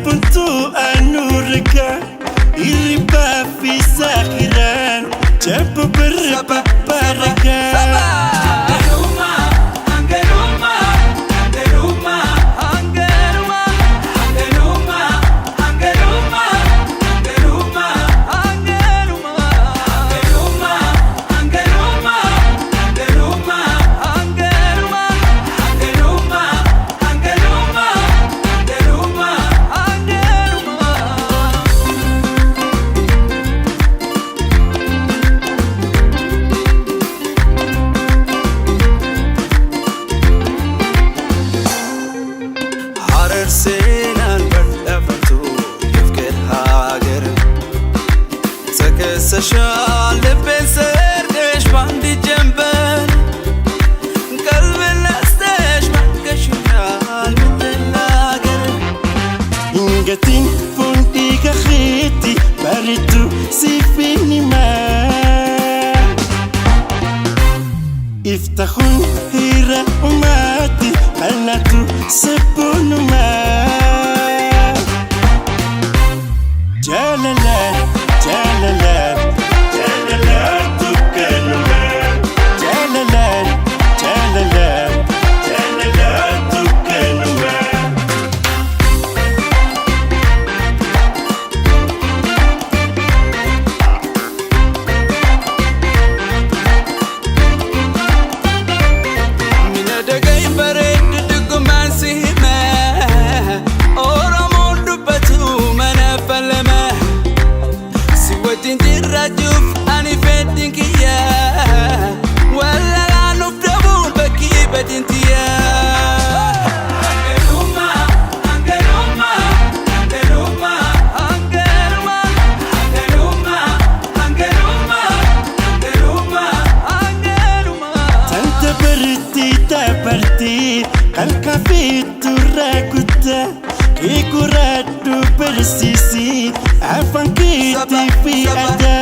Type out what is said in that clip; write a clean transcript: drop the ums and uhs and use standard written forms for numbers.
Sabuntu anurga iriba fi sakhiran jabu berba baraga سينان بردفتو يفكر هاجر سكسشال لبين سردش باندي جنبن قلبي لاستش مكشنال مثل لاجر إنجتين فندي كخيتي باريتو سيفيني ما افتحون هيرا وماتي قلناتو سبونو ما جاللا جاللا جاللا تكنو ما جاللا جاللا جاللا تكنو ما Rajuf ani fedin kiya wala la nufdabul baki badintiya angeluma angeluma angeluma angeluma angeluma angeluma angeluma angeluma tanta berti kalka fitu rakuta ikuradu bersisi afan kiti fi ada